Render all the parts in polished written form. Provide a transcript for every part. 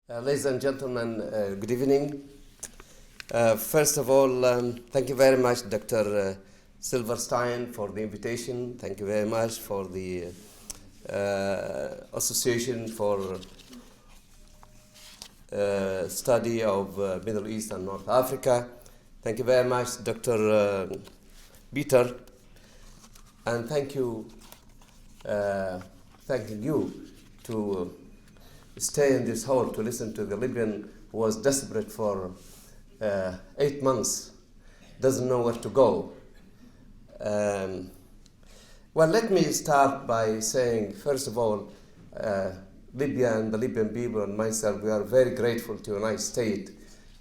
Ladies and gentlemen, good evening. First of all, thank you very much, Dr. Silverstein, for the invitation. Thank you very much for the Association for Study of Middle East and North Africa. Thank you very much, Dr. Peter. And thanking you to stay in this hall to listen to the Libyan who was desperate for 8 months, doesn't know where to go. Well, let me start by saying, first of all, Libya and the Libyan people and myself, we are very grateful to the United States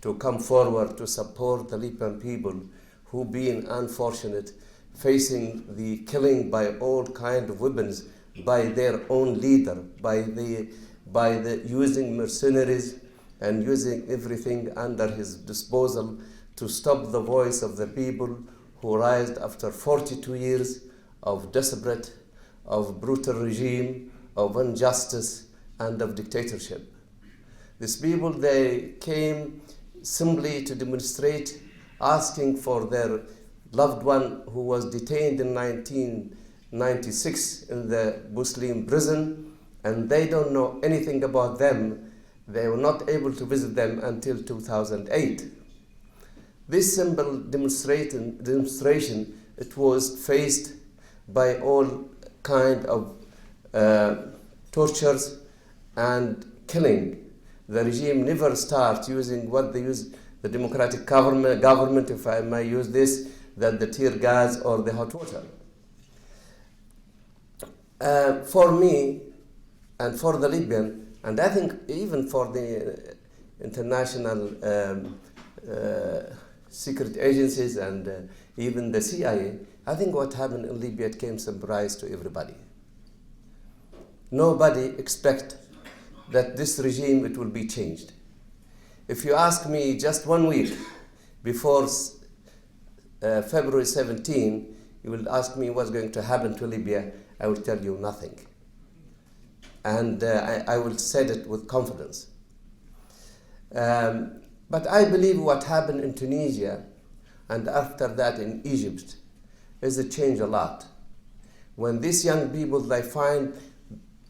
to come forward to support the Libyan people who been unfortunate, facing the killing by all kinds of weapons by their own leader, by the using mercenaries and using everything under his disposal to stop the voice of the people who rised after 42 years of desperate, of brutal regime, of injustice, and of dictatorship. These people, they came simply to demonstrate, asking for their loved one who was detained in 1996 in the Muslim prison, and they don't know anything about them. They were not able to visit them until 2008. This simple demonstration, it was faced by all kind of tortures and killing. The regime never starts using what they use, the democratic government, if I may use this, that the tear gas or the hot water. For me, and for the Libyan, and I think even for the international secret agencies and even the CIA, I think what happened in Libya came surprise to everybody. Nobody expect that this regime, it will be changed. If you ask me just 1 week before February 17, you will ask me what's going to happen to Libya, I will tell you nothing. And I will say it with confidence. But I believe what happened in Tunisia and after that in Egypt is a change a lot. When these young people, they find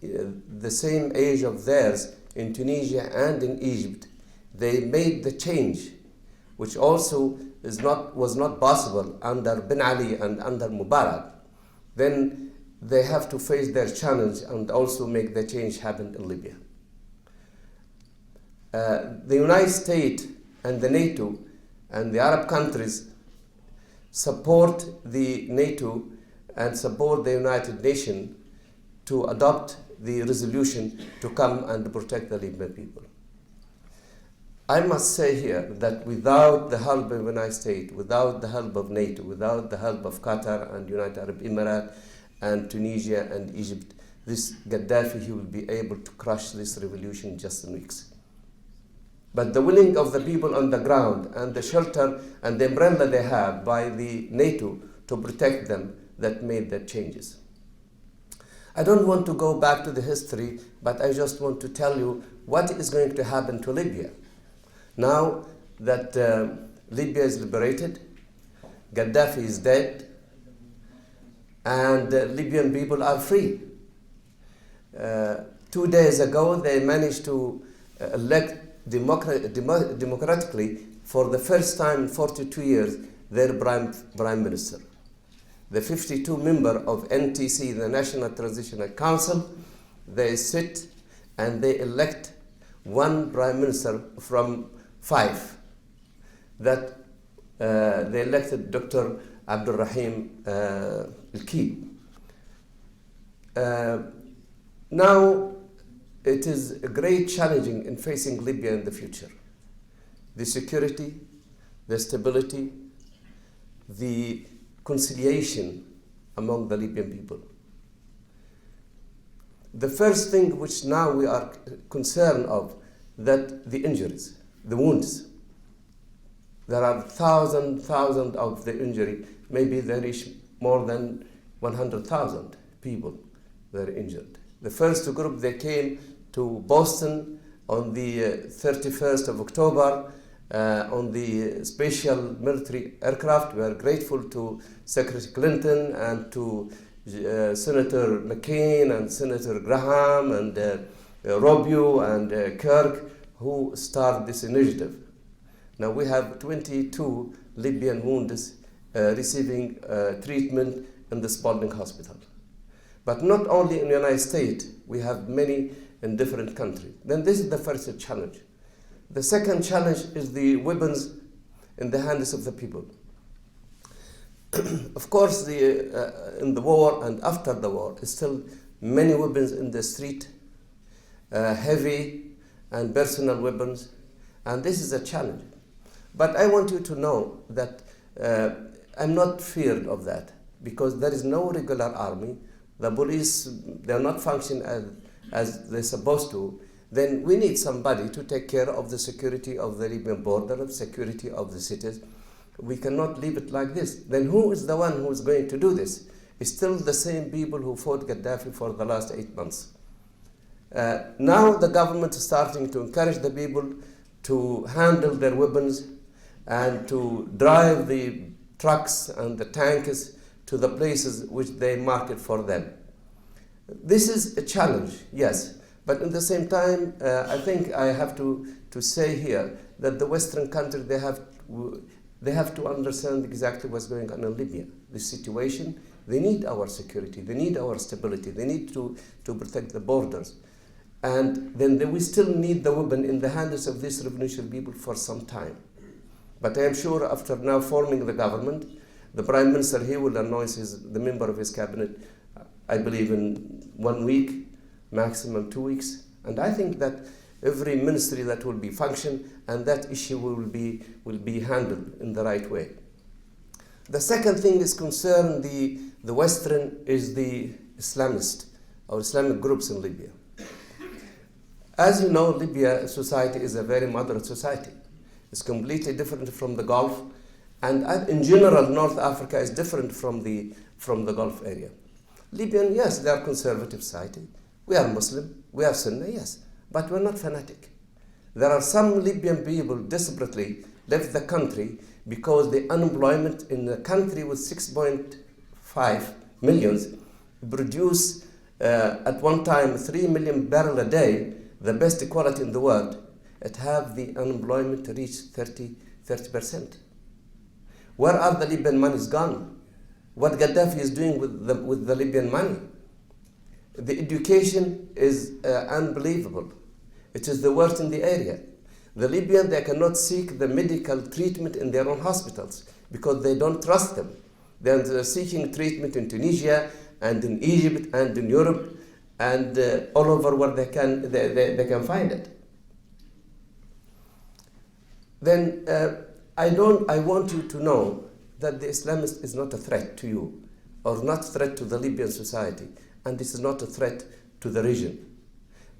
the same age of theirs in Tunisia and in Egypt, they made the change, which also was not possible under Ben Ali and under Mubarak. Then they have to face their challenge and also make the change happen in Libya. The United States and the NATO and the Arab countries support the NATO and support the United Nations to adopt the resolution to come and protect the Libyan people. I must say here that without the help of the United States, without the help of NATO, without the help of Qatar and United Arab Emirates, and Tunisia and Egypt, this Gaddafi, he will be able to crush this revolution just in weeks. But the willing of the people on the ground and the shelter and the umbrella they have by the NATO to protect them, that made the changes. I don't want to go back to the history, but I just want to tell you what is going to happen to Libya. Now that Libya is liberated, Gaddafi is dead, and Libyan people are free. 2 days ago, they managed to elect democratically, for the first time in 42 years, their prime minister. The 52 members of NTC, the National Transitional Council, they sit and they elect one prime minister from 5. That they elected Dr. Abdul Rahim Al-Kib. Now, it is great challenging in facing Libya in the future. The security, the stability, the conciliation among the Libyan people. The first thing which now we are concerned of, that the injuries, the wounds. There are thousands of the injury. Maybe they reach more than 100,000 people that are injured. The first group, they came to Boston on the 31st of October, on the special military aircraft. We are grateful to Secretary Clinton and to Senator McCain and Senator Graham and Rubio and Kirk, who started this initiative. Now we have 22 Libyan wounded receiving treatment in the Spalding Hospital. But not only in the United States, we have many in different countries. Then this is the first challenge. The second challenge is the weapons in the hands of the people. Of course, in the war and after the war, still many weapons in the street, heavy and personal weapons, and this is a challenge. But I want you to know that I'm not feared of that, because there is no regular army. The police, they're not functioning as they're supposed to. Then we need somebody to take care of the security of the Libyan border, of security of the cities. We cannot leave it like this. Then who is the one who is going to do this? It's still the same people who fought Gaddafi for the last 8 months. Now the government is starting to encourage the people to handle their weapons and to drive the trucks and the tanks to the places which they market for them. This is a challenge, yes, but at the same time, I think I have to say here that the Western countries, they have to understand exactly what's going on in Libya, the situation. They need our security, they need our stability, they need to protect the borders. And then we still need the weapon in the hands of these revolutionary people for some time. But I am sure after now forming the government, the Prime Minister, he will announce the member of his cabinet, I believe in 1 week, maximum 2 weeks. And I think that every ministry that will be function and that issue will be handled in the right way. The second thing is concern the Western is the Islamist or Islamic groups in Libya. As you know, Libya society is a very moderate society. It's completely different from the Gulf, and in general, North Africa is different from the Gulf area. Libyan, yes, they are conservative society. We are Muslim, we are Sunni, yes, but we're not fanatic. There are some Libyan people desperately left the country because the unemployment in a country with 6.5 million produce at one time 3 million barrels a day, the best quality in the world. It have the unemployment reach 30%. Where are the Libyan monies gone? What Gaddafi is doing with the Libyan money? The education is unbelievable. It is the worst in the area. The Libyan, they cannot seek the medical treatment in their own hospitals because they don't trust them. They are seeking treatment in Tunisia and in Egypt and in Europe and all over where they can find it. Then I want you to know that the Islamist is not a threat to you or not a threat to the Libyan society, and this is not a threat to the region.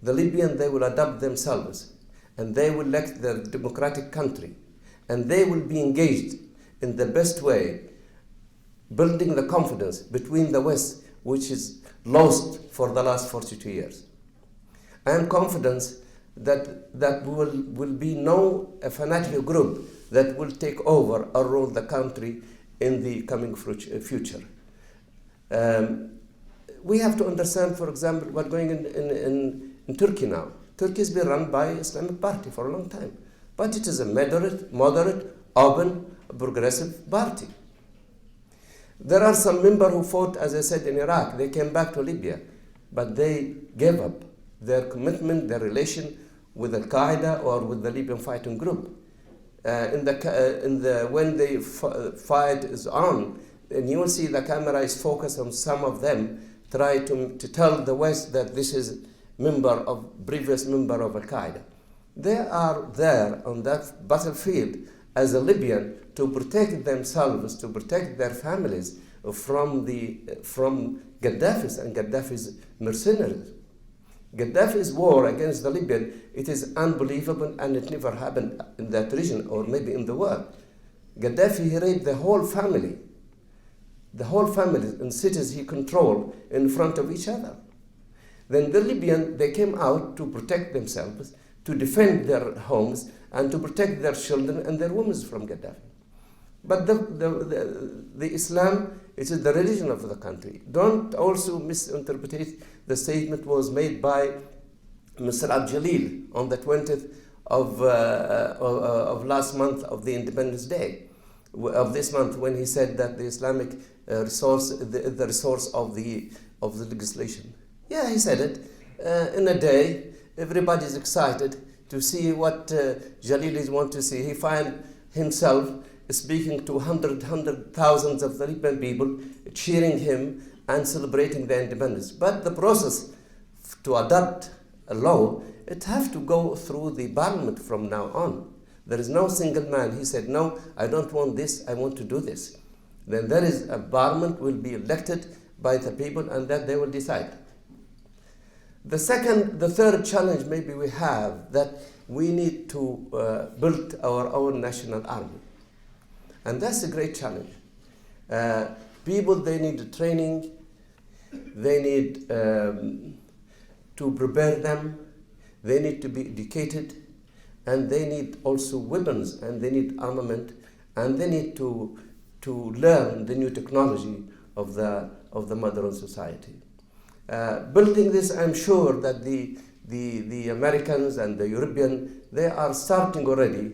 The Libyan, they will adapt themselves and they will elect their democratic country and they will be engaged in the best way, building the confidence between the West, which is lost for the last 42 years. I am confident that will be no fanatical group that will take over or rule the country in the coming future. We have to understand, for example, what's going in Turkey now. Turkey has been run by Islamic Party for a long time, but it is a moderate, open, progressive party. There are some members who fought, as I said, in Iraq. They came back to Libya, but they gave up their commitment, their relation with Al-Qaeda or with the Libyan fighting group. When the fight is on, and you will see the camera is focused on some of them, try to tell the West that this is previous member of Al-Qaeda. They are there on that battlefield as a Libyan to protect themselves, to protect their families from Gaddafi's and Gaddafi's mercenaries. Gaddafi's war against the Libyan, it is unbelievable and it never happened in that region or maybe in the world. Gaddafi, he raped the whole family in cities he controlled in front of each other. Then the Libyan, they came out to protect themselves, to defend their homes and to protect their children and their women from Gaddafi. But the Islam, it is the religion of the country. Don't also misinterpret the statement was made by Mr. Aujali on the 20th of last month of the Independence Day of this month, when he said that the Islamic resource, the resource of the legislation. Yeah, he said it in a day. Everybody is excited to see what Jalilis want to see. He find himself speaking to hundred thousands of the Libyan people, cheering him and celebrating their independence. But the process to adopt a law, it have to go through the parliament from now on. There is no single man. He said, no, I don't want this, I want to do this. Then there is a parliament will be elected by the people, and that they will decide. The third challenge maybe we have, that we need to build our own national army. And that's a great challenge. People, they need training, they need to prepare them, they need to be educated, and they need also weapons, and they need armament, and they need to learn the new technology of the modern society. Building this, I'm sure that the Americans and the European, they are starting already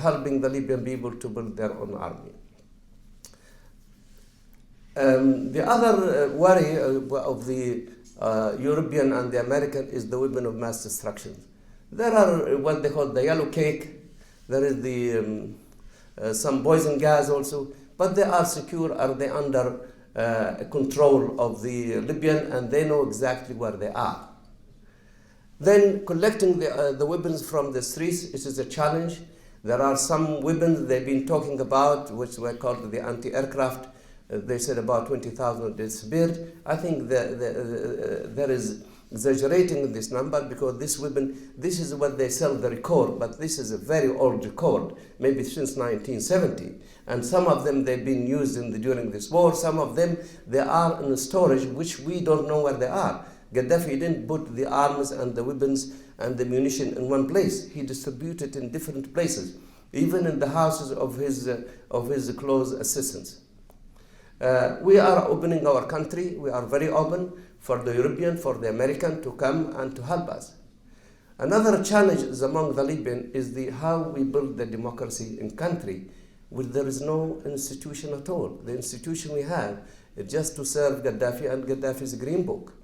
helping the Libyan people to build their own army. The other worry of the European and the American is the weapon of mass destruction. There are what they call the yellow cake. There is the some poison gas also, but they are secure. Are they under control of the Libyan, and they know exactly where they are. Then collecting the weapons from the streets, it is a challenge. There are some weapons they've been talking about, which were called the anti-aircraft. They said about 20,000 disappeared. I think there is exaggerating in this number, because this weapon, this is what they sell the record, but this is a very old record, maybe since 1970. And some of them, they've been used during this war. Some of them, they are in storage, which we don't know where they are. Gaddafi didn't put the arms and the weapons and the munition in one place. He distributed in different places, even in the houses of his close assistants. We are opening our country. We are very open for the European, for the American to come and to help us. Another challenge is among the Libyan is how we build the democracy in country where there is no institution at all. The institution we have is just to serve Gaddafi and Gaddafi's Green Book.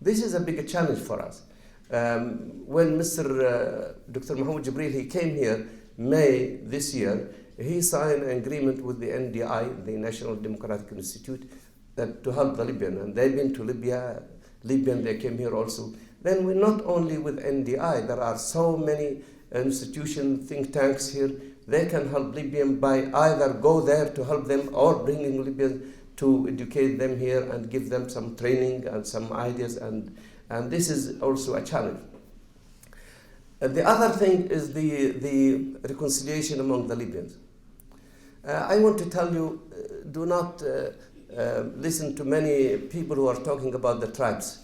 This is a big challenge for us. When Dr. Mahmoud Jibril, he came here May this year, he signed an agreement with the NDI, the National Democratic Institute, that to help the Libyan. And they've been to Libya, they came here also. Then we're not only with NDI, there are so many institutions, think tanks here. They can help Libyan by either go there to help them or bringing Libyans to educate them here and give them some training and some ideas. And this is also a challenge. The other thing is the reconciliation among the Libyans. I want to tell you, do not listen to many people who are talking about the tribes.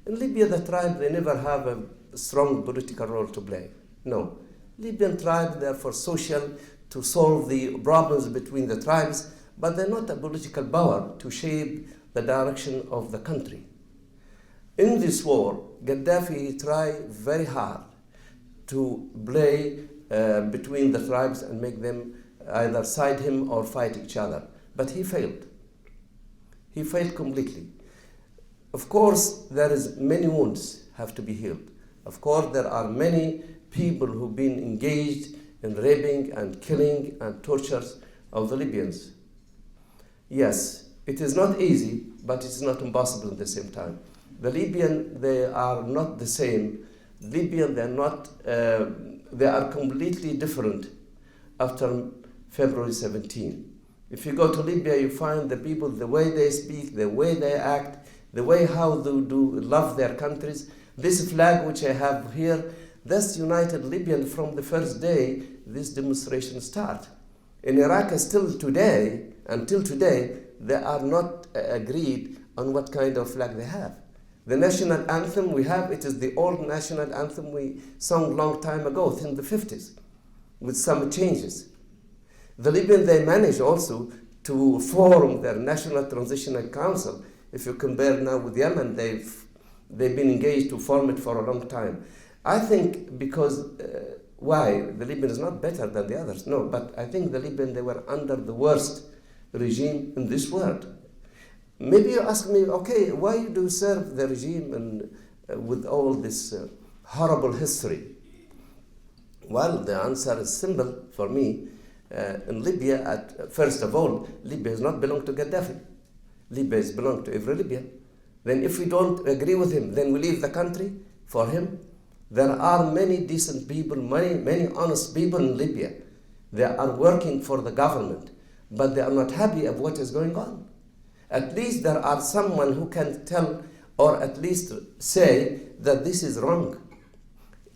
In Libya, the tribe, they never have a strong political role to play. No. Libyan tribes, they are for social, to solve the problems between the tribes, but they're not a political power to shape the direction of the country. In this war, Gaddafi tried very hard to play between the tribes and make them either side him or fight each other. But he failed. He failed completely. Of course, there is many wounds have to be healed. Of course, there are many people who've been engaged in raping and killing and tortures of the Libyans. Yes, it is not easy, but it's not impossible at the same time. The Libyan, they are not the same. Libyan, they're not, they are completely different after February 17. If you go to Libya, you find the people, the way they speak, the way they act, the way how they do love their countries. This flag which I have here, that's United Libyan from the first day this demonstration started. In Iraq, still today, until today, they are not agreed on what kind of flag they have. The national anthem we have, it is the old national anthem we sung long time ago, in the 50s, with some changes. The Libyan, they managed also to form their National Transitional Council. If you compare now with Yemen, they've been engaged to form it for a long time. I think because, why? The Libyan is not better than the others, no, but I think the Libyan, they were under the worst regime in this world. Maybe you ask me, okay, why do you serve the regime and with all this horrible history? Well, the answer is simple for me. In Libya, first of all, Libya does not belong to Gaddafi. Libya is belong to every Libyan. Then if we don't agree with him, then we leave the country for him. There are many decent people, many honest people in Libya. They are working for the government, but they are not happy of what is going on. At least there are someone who can tell or at least say that this is wrong.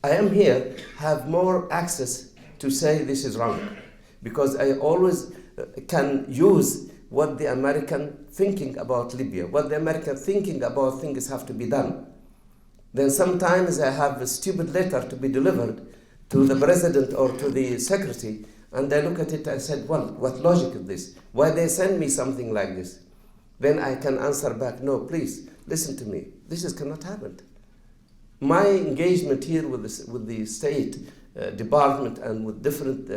I am here, have more access to say this is wrong, because I always can use what the American thinking about Libya, what the American thinking about things have to be done. Then sometimes I have a stupid letter to be delivered to the president or to the secretary, and I look at it and said, well, what logic is this? Why they send me something like this? Then I can answer back, no, please, listen to me. This cannot happen. My engagement here with the State Department and with different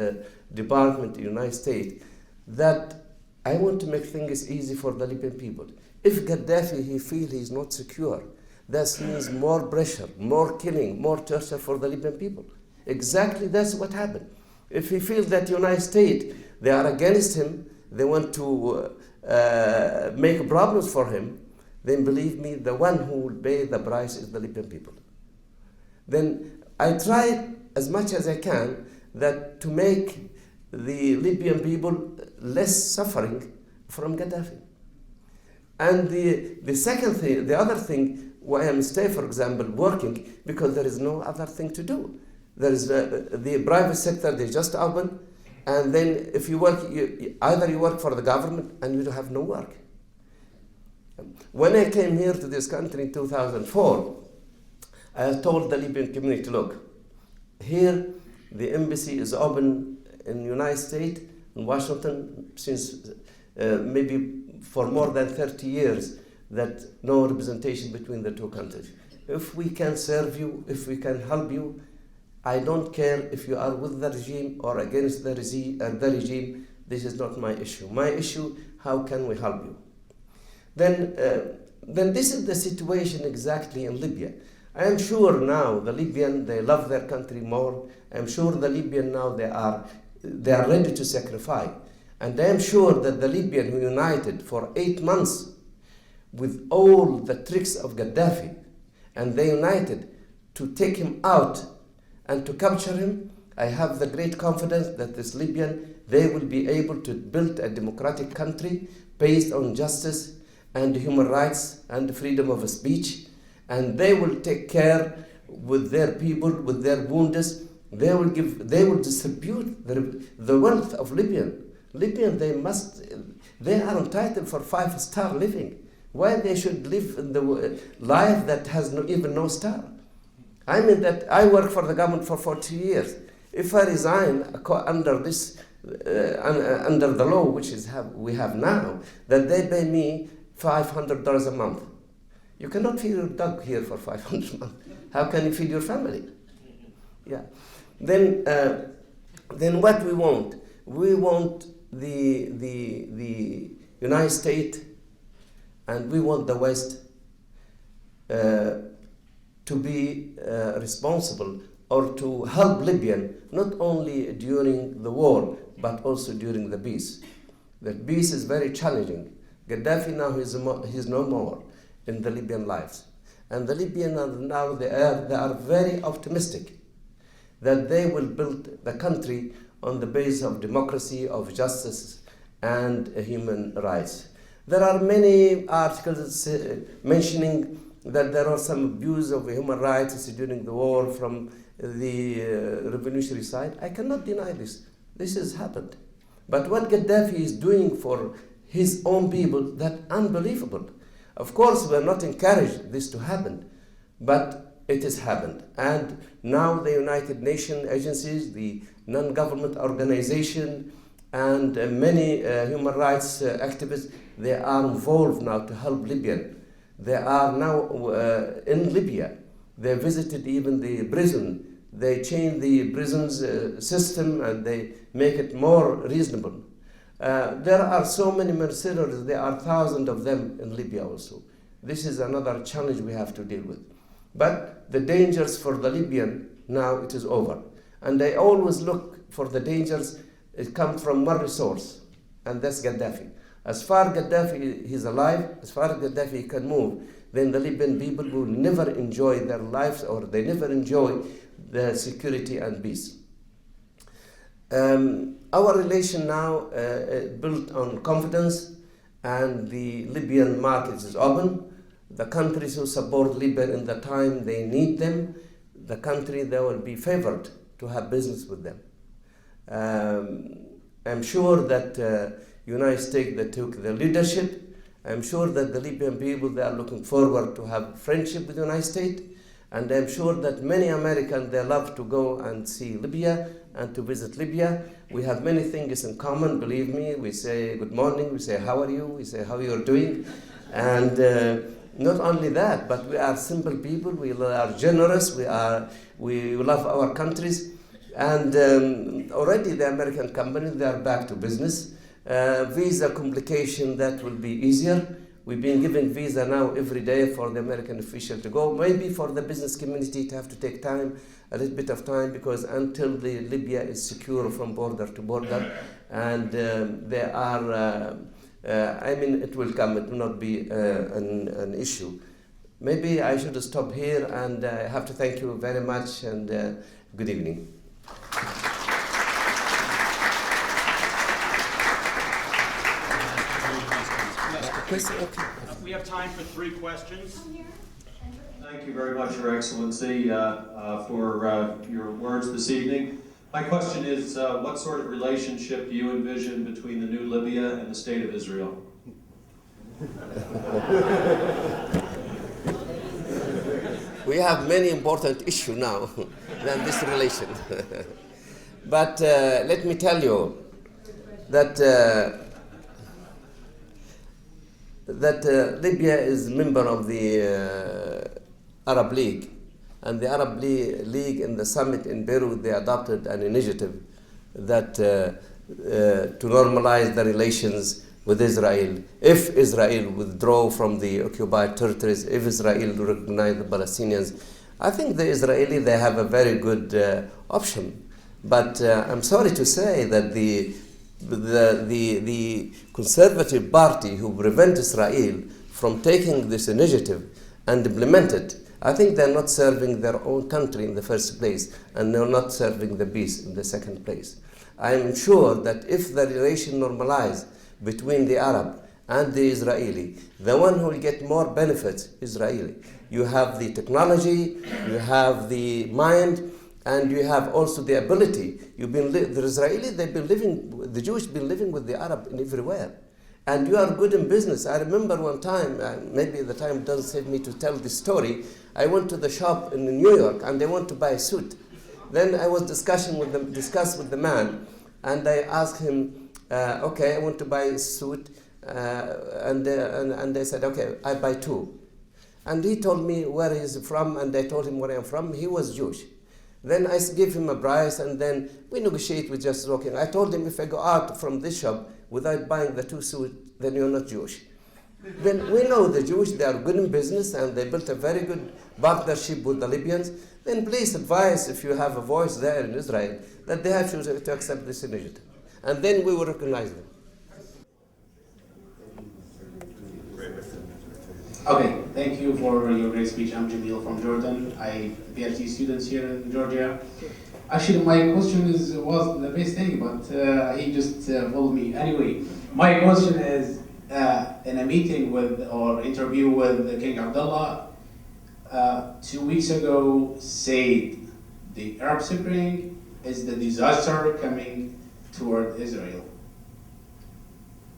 departments in the United States, that I want to make things easy for the Libyan people. If Gaddafi, he feels he's not secure, that means more pressure, more killing, more torture for the Libyan people. Exactly that's what happened. If he feels that the United States, they are against him, they want to make problems for him, then believe me, the one who will pay the price is the Libyan people. Then I try as much as I can that to make the Libyan people less suffering from Gaddafi. And the second thing, the other thing, why I'm stay, for example, working, because there is no other thing to do. There is the private sector, they just open, and then if you work, either you work for the government and you have no work. When I came here to this country in 2004, I told the Libyan community, look, here the embassy is open in the United States, in Washington, since maybe for more than 30 years, that no representation between the two countries. If we can serve you, if we can help you, I don't care if you are with the regime or against the regime, this is not my issue. My issue, how can we help you? Then this is the situation exactly in Libya. I am sure now the Libyan, they love their country more. I am sure the Libyan now, they are ready to sacrifice. And I am sure that the Libyan who united for 8 months with all the tricks of Gaddafi, and they united to take him out and to capture him, I have the great confidence that this Libyan, they will be able to build a democratic country based on justice and human rights and freedom of speech, and they will take care with their people, with their wounded. They will distribute the wealth of Libyan. Libyan, they are entitled for 5-star living. Why they should live in the life that has even no star? I mean that I work for the government for 40 years. If I resign under this, under the law which we have now, that they pay me $500 a month. You cannot feed your dog here for $500 a month. How can you feed your family? Yeah. Then what we want? We want the United States and we want the West to be responsible or to help Libyan, not only during the war, but also during the peace. The peace is very challenging. Gaddafi now he's no more in the Libyan lives. And the Libyans now, they are very optimistic that they will build the country on the basis of democracy, of justice, and human rights. There are many articles mentioning that there are some abuse of human rights during the war from the revolutionary side. I cannot deny this. This has happened. But what Gaddafi is doing for his own people, that's unbelievable. Of course, we're not encouraging this to happen, but it has happened. And now the United Nations agencies, the non-government organization, and many human rights activists, they are involved now to help Libyan. They are now in Libya. They visited even the prison. They changed the prison's system and they make it more reasonable. There are so many mercenaries. There are thousands of them in Libya also. This is another challenge we have to deal with. But the dangers for the Libyan, now it is over. And I always look for the dangers. It comes from one resource, and that's Gaddafi. As far Gaddafi is alive, as far as Gaddafi can move, then the Libyan people will never enjoy their lives, or they never enjoy the security and peace. Our relation now built on confidence, and the Libyan market is open. The countries who support Libya in the time they need them, the country they will be favored to have business with them. I'm sure that United States that took the leadership. I'm sure that the Libyan people, they are looking forward to have friendship with the United States. And I'm sure that many Americans, they love to go and see Libya and to visit Libya. We have many things in common, believe me. We say good morning, we say how are you, we say how you're doing. And not only that, but we are simple people, we are generous, we love our countries. And already the American companies, they are back to business. Visa complication, that will be easier. We've been giving visa now every day for the American official to go. Maybe for the business community to have to take time, a little bit of time, because until the Libya is secure from border to border, and there are, it will come, it will not be an issue. Maybe I should stop here, and I have to thank you very much, and good evening. We have time for 3 questions. Thank you very much, Your Excellency, for your words this evening. My question is, what sort of relationship do you envision between the new Libya and the State of Israel? We have many important issues now than this relation. But let me tell you that Libya is a member of the Arab League, and the Arab League in the summit in Beirut, they adopted an initiative that to normalize the relations with Israel. If Israel withdraw from the occupied territories, if Israel recognize the Palestinians, I think the Israeli, they have a very good option. But I'm sorry to say that the conservative party who prevent Israel from taking this initiative and implement it, I think they're not serving their own country in the first place, and they're not serving the peace in the second place. I am sure that if the relation normalize between the Arab and the Israeli, the one who will get more benefits is Israeli. You have the technology, you have the mind, and you have also the ability. The Israeli, the Jewish been living with the Arab in everywhere. And you are good in business. I remember one time, maybe the time doesn't save me to tell this story, I went to the shop in New York and they want to buy a suit. Then I was discuss with the man, and I asked him, okay, I want to buy a suit, and they said, okay, I buy 2. And he told me where he's from, and I told him where I'm from. He was Jewish. Then I gave him a price, and then we negotiate with just walking. I told him, if I go out from this shop without buying the 2 suits, then you're not Jewish. Then we know the Jewish, they are good in business, and they built a very good partnership with the Libyans. Then please advise, if you have a voice there in Israel, that they have to accept this initiative. And then we will recognize them. Okay, thank you for your great speech. I'm Jamil from Jordan. I PhD students here in Georgia. Actually, my question was the best thing, but he just followed me. Anyway, my question is, in a meeting or interview with King Abdullah, 2 weeks ago said the Arab Spring is the disaster coming toward Israel.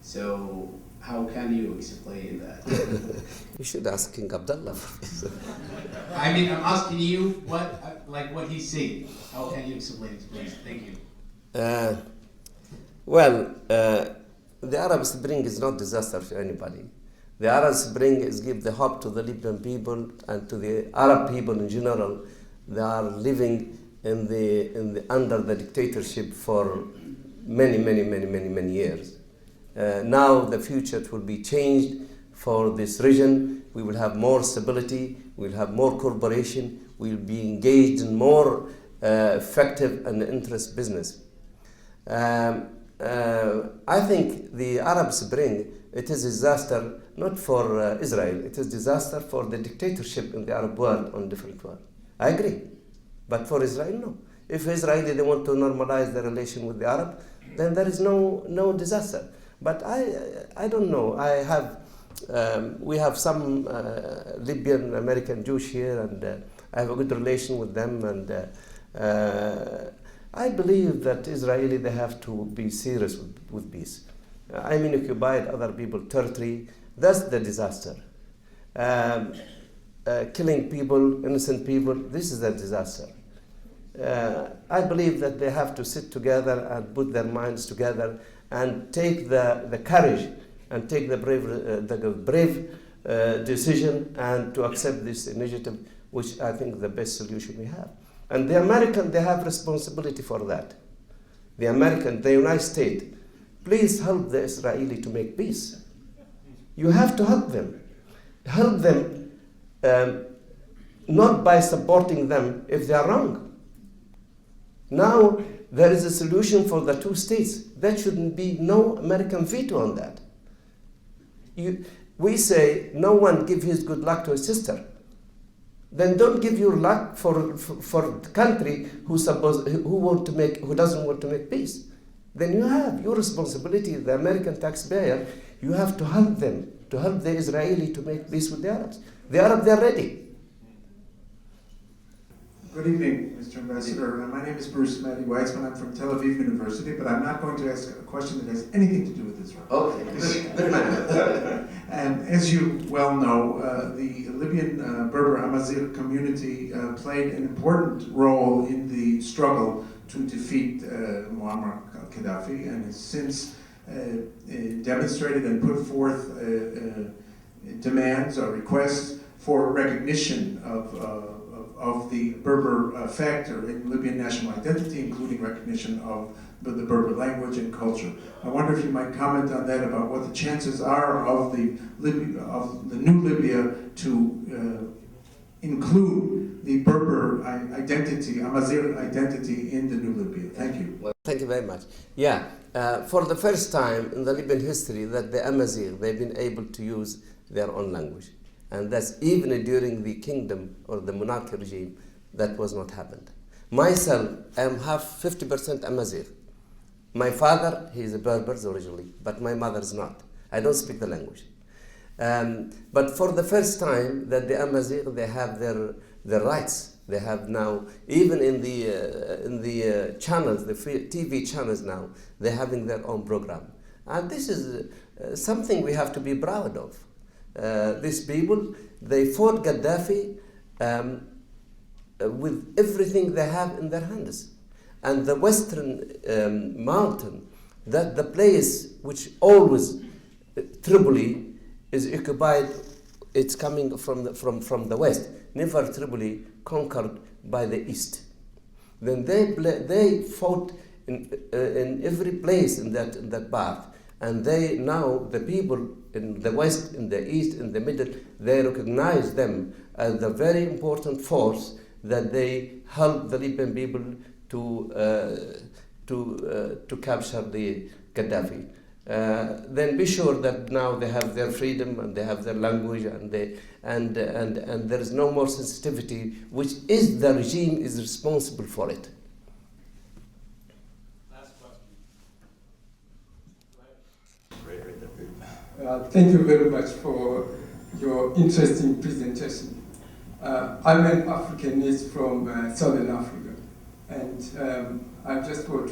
So How can you explain that? You should ask King Abdullah. I mean, I'm asking you what he's saying. How can you explain it, please? Thank you. The Arab Spring is not disaster for anybody. The Arab Spring is give the hope to the Libyan people and to the Arab people in general. They are living under the dictatorship for many years. Now the future will be changed for this region. We will have more stability. We will have more cooperation. We will be engaged in more effective and interest business. I think the Arab Spring, it is a disaster not for Israel. It is a disaster for the dictatorship in the Arab world on different world. I agree. But for Israel, no. If Israel, they want to normalize their relation with the Arab, then there is no disaster. But I don't know. We have some Libyan American Jews here, and I have a good relation with them. And I believe that Israeli, they have to be serious with peace. I mean, occupied other people territory. That's the disaster. Killing people, innocent people. This is a disaster. I believe that they have to sit together and put their minds together and take the courage and take the brave decision and to accept this initiative, which I think is the best solution we have. And the American, they have responsibility for that. The American, the United States, please help the Israeli to make peace. You have to help them. Help them not by supporting them if they are wrong. Now, there is a solution for the two states. There shouldn't be no American veto on that. We say no one give his good luck to his sister. Then don't give your luck for the country who doesn't want to make peace. Then you have your responsibility, the American taxpayer. You have to help them, to help the Israeli to make peace with the Arabs. The Arabs, they're ready. Good evening, Mr. Ambassador. My name is Bruce Matthew Weitzman. I'm from Tel Aviv University, but I'm not going to ask a question that has anything to do with Israel. Okay, good man. And as you well know, the Libyan Berber Amazigh community played an important role in the struggle to defeat Muammar Gaddafi, and has since demonstrated and put forth demands or requests for recognition of the Berber factor in Libyan national identity, including recognition of the Berber language and culture. I wonder if you might comment on that, about what the chances are of the new Libya to include the Berber identity, Amazigh identity in the new Libya. Thank you. Well, thank you very much. Yeah, for the first time in the Libyan history that the Amazigh, they've been able to use their own language. And that's even during the kingdom or the monarchy regime, that was not happened. Myself, I am half 50% Amazigh. My father, he is a Berber originally, but my mother is not. I don't speak the language. But for the first time that the Amazigh, they have their rights. They have now, even in the channels, the free TV channels now, they're having their own program. And this is something we have to be proud of. These people, they fought Gaddafi with everything they have in their hands. And the western mountain, that the place which always Tripoli is occupied, it's coming from the west. Never Tripoli conquered by the east. Then they fought in every place in that path. And they now, the people in the west, in the east, in the middle, they recognize them as a very important force that they help the Libyan people to capture the Gaddafi. Then be sure that now they have their freedom and they have their language and there is no more sensitivity, which is the regime is responsible for it. Thank you very much for your interesting presentation. I'm an Africanist from Southern Africa, and I've just got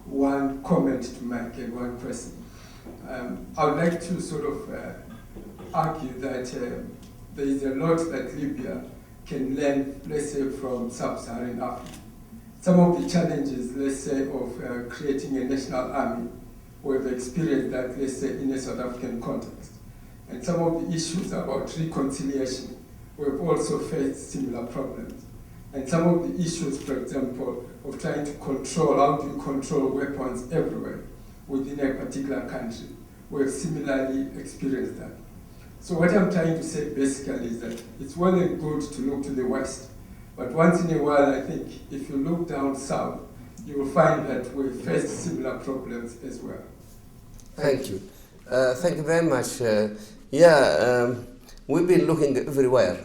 one comment to make and one question. I would like to sort of argue that there is a lot that Libya can learn, let's say, from sub-Saharan Africa. Some of the challenges, let's say, of creating a national army, we've experienced that, let's say, in a South African context. And some of the issues about reconciliation, we've also faced similar problems. And some of the issues, for example, of trying to control, how do you control weapons everywhere within a particular country, we've similarly experienced that. So what I'm trying to say basically is that it's well and good to look to the West, but once in a while, I think if you look down south, you will find that we face similar problems as well. Thank you. Thank you very much. We've been looking everywhere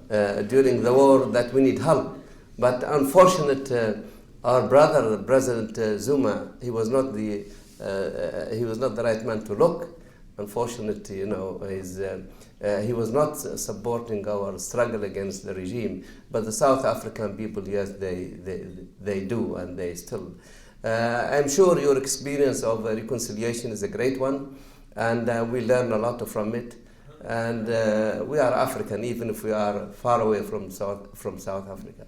during the war that we need help. But unfortunately, our brother, President Zuma, he was not the right man to look. Unfortunately, he was not supporting our struggle against the regime. But the South African people, yes, they do, and they still. I'm sure your experience of reconciliation is a great one, and we learn a lot from it. And we are African, even if we are far away from South Africa.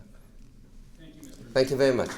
Thank you, Mr. Thank you very much.